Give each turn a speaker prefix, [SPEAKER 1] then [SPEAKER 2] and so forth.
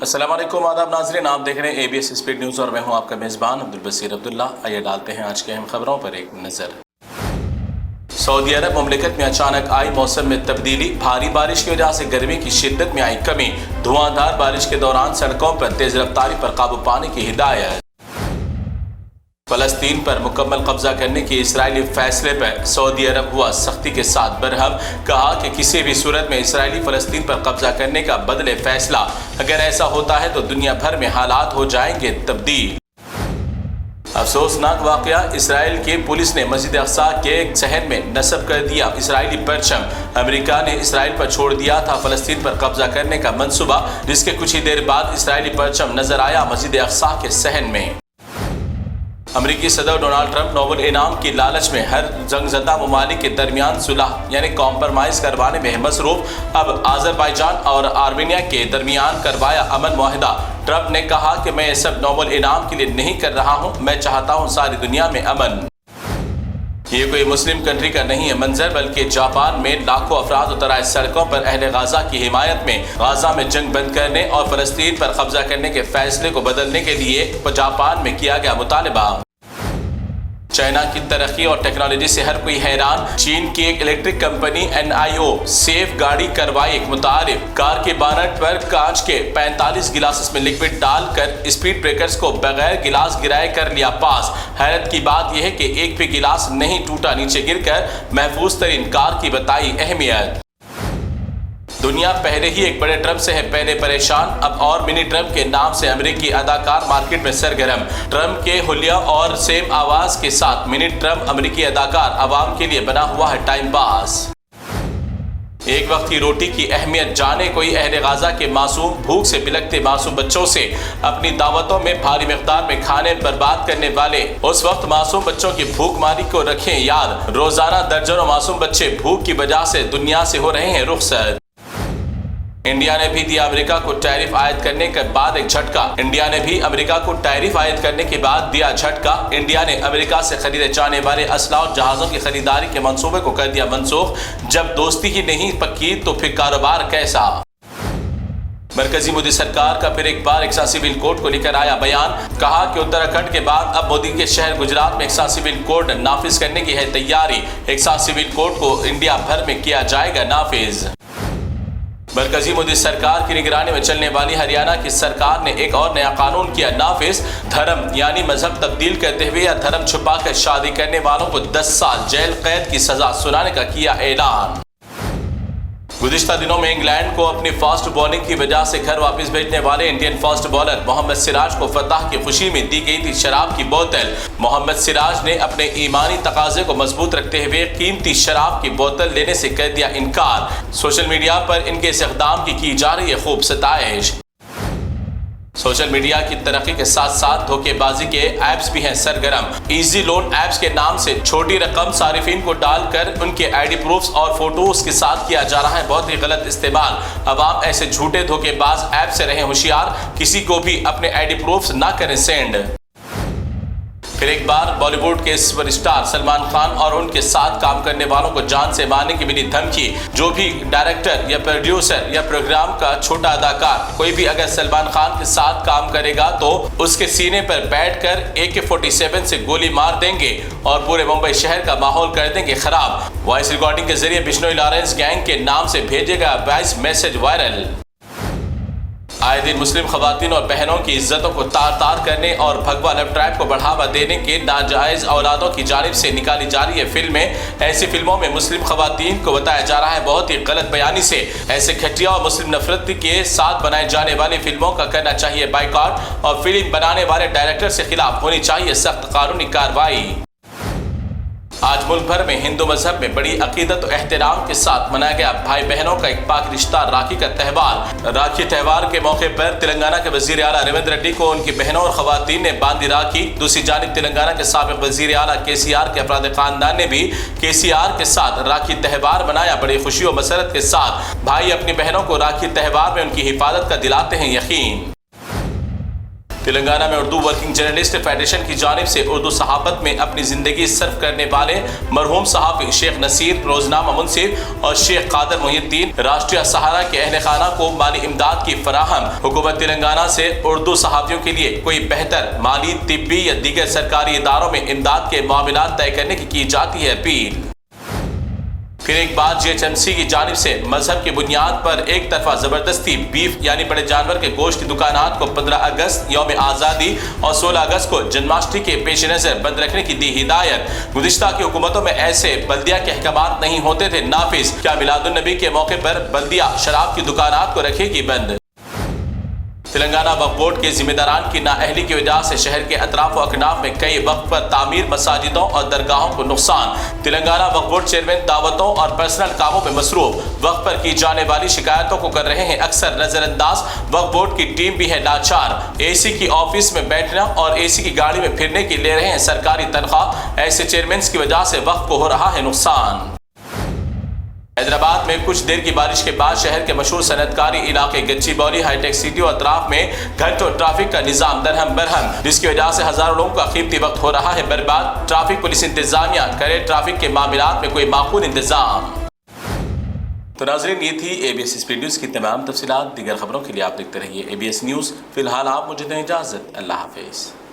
[SPEAKER 1] अस्सलाम वालेकुम, आदाब नाज़रीन, आप देख रहे हैं ABS स्पीड न्यूज़ और मैं हूं आपका मेज़बान अब्दुल बसीर अब्दुल्ला। आइए डालते हैं आज के अहम खबरों पर एक नज़र। सऊदी अरब मुमलिकत में अचानक आई मौसम में तब्दीली, भारी बारिश की वजह से गर्मी की शिद्दत में आई कमी, धुआंधार बारिश के दौरान सड़कों पर तेज रफ्तारी पर काबू पाने की हिदायत। फ़लस्तीन पर मुकम्मल कब्जा करने के इस्राएली फैसले पर सऊदी अरब हुआ सख्ती के साथ बरहम, कहा कि किसी भी सूरत में इस्राएली फ़लस्तीन पर कब्जा करने का बदले फैसला, अगर ऐसा होता है तो दुनिया भर में हालात हो जाएंगे तब्दील। अफसोसनाक वाक़या, इसराइल की पुलिस ने मस्जिद अक़सा के शहर में नस्ब कर दिया इसराइली परचम। अमेरिका ने इसराइल पर छोड़ दिया था फ़लस्तीन पर कब्जा करने का मंसूबा, जिसके कुछ ही देर बाद इसराइली परचम नजर आया मस्जिद अक़सा के सहन में। अमेरिकी सदर डोनाल्ड ट्रंप नोबेल इनाम की लालच में हर जंगज़दा ममालिक के दरमियान सुलह यानी कॉम्प्रोमाइज़ करवाने में मसरूफ़। अब आज़रबाईजान और आर्मेनिया के दरमियान करवाया अमन मुआहदा। ट्रंप ने कहा कि मैं ये सब नोबेल इनाम के लिए नहीं कर रहा हूँ, मैं चाहता हूँ सारी दुनिया में अमन। ये कोई मुस्लिम कंट्री का नहीं है मंजर, बल्कि जापान में लाखों अफराद उतर आए सड़कों पर अहले गाजा की हिमायत में। गाजा में जंग बंद करने और फ़लस्तीन पर कब्जा करने के फैसले को बदलने के लिए जापान में किया गया मुतालबा। चाइना की तरक्की और टेक्नोलॉजी से हर कोई हैरान, चीन की एक इलेक्ट्रिक कंपनी NIO सेफ गाड़ी करवाई एक मुतारिफ। कार के बानट पर कांच के 45 गिलास में लिक्विड डालकर स्पीड ब्रेकर्स को बगैर गिलास गिराए कर लिया पास। हैरत की बात यह है कि एक भी गिलास नहीं टूटा, नीचे गिरकर महफूज तरीन कार की बताई अहमियत। दुनिया पहले ही एक बड़े ट्रम्प से है पहले परेशान, अब और मिनी ट्रम्प के नाम से अमेरिकी अदाकार मार्केट में सरगर्म। ट्रम्प के हुलिया और सेम आवाज के साथ मिनी ट्रम्प अमेरिकी अदाकार अवाम के लिए बना हुआ है टाइम पास। एक वक्त की रोटी की अहमियत जाने कोई अहले गाजा के मासूम, भूख से बिलखते मासूम बच्चों से अपनी दावतों में भारी मिकदार में खाने बर्बाद करने वाले उस वक्त मासूम बच्चों की भूख मारी को रखें याद। रोजाना दर्जनों मासूम बच्चे भूख की वजह से दुनिया से हो रहे हैं रुखसत। इंडिया ने भी दिया अमेरिका को टैरिफ आयद करने के बाद एक झटका। इंडिया ने भी अमेरिका को टैरिफ आयद करने के बाद दिया झटका। इंडिया ने अमेरिका से खरीदे जाने वाले असला और जहाज़ों की खरीदारी के मंसूबे को कर दिया मनसूख। जब दोस्ती ही नहीं पक्की तो फिर कारोबार कैसा। मरकजी मोदी सरकार का फिर एक बार एकसा सिविल कोड को लेकर आया बयान, कहा कि उत्तराखंड के बाद अब मोदी के शहर गुजरात में एकसा सिविल कोड नाफिज करने की है तैयारी। एकसा सिविल कोड को इंडिया भर में किया जाएगा नाफिज। मरकजी मोदी सरकार की निगरानी में चलने वाली हरियाणा की सरकार ने एक और नया कानून किया नाफिज। धर्म यानी मजहब तब्दील करते हुए या धर्म छुपा कर शादी करने वालों को 10 साल जेल कैद की सजा सुनाने का किया ऐलान। गुज़िश्ता दिनों में इंग्लैंड को अपनी फास्ट बॉलिंग की वजह से घर वापस भेजने वाले Indian fast bowler Mohammad Siraj को फतह की खुशी में दी गई थी शराब की बोतल। मोहम्मद सिराज ने अपने ईमानी तकाजे को मजबूत रखते हुए कीमती शराब की बोतल लेने से कर दिया इनकार। सोशल मीडिया पर इनके इस इक़दाम की जा रही है खूब सताइश। सोशल मीडिया की तरक्की के साथ साथ धोखेबाजी के ऐप्स भी हैं सरगर्म। इजी लोन ऐप्स के नाम से छोटी रकम सारिफिन को डालकर उनके ID प्रूफ्स और फोटोज के साथ किया जा रहा है बहुत ही गलत इस्तेमाल। अवाम ऐसे झूठे धोखेबाज ऐप से रहें होशियार, किसी को भी अपने ID प्रूफ्स ना करें सेंड। फिर एक बार बॉलीवुड के सुपरस्टार सलमान खान और उनके साथ काम करने वालों को जान से मारने की मिली धमकी। जो भी डायरेक्टर या प्रोड्यूसर या प्रोग्राम का छोटा अदाकार कोई भी अगर सलमान खान के साथ काम करेगा तो उसके सीने पर बैठकर AK-47 से गोली मार देंगे और पूरे मुंबई शहर का माहौल कर देंगे खराब। वॉइस रिकॉर्डिंग के जरिए बिश्नोई लॉरेंस गैंग के नाम से भेजेगा 22 मैसेज वायरल। आए दिन मुस्लिम खवातीन और बहनों की इज्जतों को तार तार करने और भगवा लव ट्रैप को बढ़ावा देने के नाजायज औलादों की जानिब से निकाली जा रही है फिल्में। ऐसी फिल्मों में मुस्लिम खवातीन को बताया जा रहा है बहुत ही गलत बयानी से। ऐसे घटिया और मुस्लिम नफरत के साथ बनाए जाने वाली फिल्मों का करना चाहिए बाइकआउट और फिल्म बनाने वाले डायरेक्टर से खिलाफ होनी चाहिए सख्त कानूनी कार्रवाई। आज मुल्क भर में हिंदू मजहब में बड़ी अकीदत और एहतराम के साथ मनाया गया भाई बहनों का एक पाक रिश्ता राखी का त्यौहार। राखी त्यौहार के मौके पर तेलंगाना के वजीर आला रेवंत रेड्डी को उनकी बहनों और खवातीन ने बांधी राखी। दूसरी जानिब तेलंगाना के साबिक वजीर आला KCR के अफराद खानदान ने भी KCR के साथ राखी त्यौहार मनाया। बड़ी खुशी और मसरत के साथ भाई अपनी बहनों को राखी त्यौहार में उनकी हिफाजत का दिलाते हैं यकीन। تلنگانہ میں اردو ورکنگ جرنلسٹ فیڈریشن کی جانب سے اردو صحافت میں اپنی زندگی صرف کرنے والے مرحوم صحافی شیخ نصیر روزنامہ منصف اور شیخ قادر محی الدین راشٹریہ سہارا کے اہل خانہ کو مالی امداد کی فراہم۔ حکومت تلنگانہ سے اردو صحافیوں کے لیے کوئی بہتر مالی، طبی یا دیگر سرکاری اداروں میں امداد کے معاملات طے کرنے کی جاتی ہے اپیل۔ پھر ایک بار GHMC کی جانب سے مذہب کی بنیاد پر ایک طرفہ زبردستی بیف یعنی بڑے جانور کے گوشت کی دکانات کو 15 اگست یوم آزادی اور 16 اگست کو جنماشٹمی کے پیش نظر بند رکھنے کی دی ہدایت۔ گزشتہ کی حکومتوں میں ایسے بلدیہ کے احکامات نہیں ہوتے تھے نافذ، کیا میلاد النبی کے موقع پر بلدیہ شراب کی دکانات کو رکھے گی بند؟ تلنگانہ وقف بورڈ کے ذمہ داران کی نااہلی کی وجہ سے شہر کے اطراف و اکناف میں کئی وقف پر تعمیر مساجدوں اور درگاہوں کو نقصان۔ تلنگانہ وقف بورڈ چیئرمین دعوتوں اور پرسنل کاموں میں مصروف، وقف پر کی جانے والی شکایتوں کو کر رہے ہیں اکثر نظر انداز۔ وقف بورڈ کی ٹیم بھی ہے لاچار، AC کی آفس میں بیٹھنا اور AC کی گاڑی میں پھرنے کی لے رہے ہیں سرکاری تنخواہ۔ ایسے چیئرمینز کی وجہ سے وقف کو ہو رہا ہے نقصان۔ حیدرآباد میں کچھ دیر کی بارش کے بعد شہر کے مشہور صنعت کاری علاقے گچی باؤلی، ہائی ٹیک سٹی اور اطراف میں گھنٹوں ٹریفک کا نظام درہم برہم، جس کی وجہ سے ہزاروں لوگوں کا قیمتی وقت ہو رہا ہے برباد۔ ٹریفک پولیس انتظامیہ کرے ٹریفک کے معاملات میں کوئی معقول انتظام۔ تو ناظرین، یہ تھی ABS اسپیڈ نیوز کی تمام تفصیلات۔ دیگر خبروں کے لیے آپ دیکھتے رہیے ABS نیوز۔ فی الحال آپ مجھے دیں اجازت، اللہ حافظ۔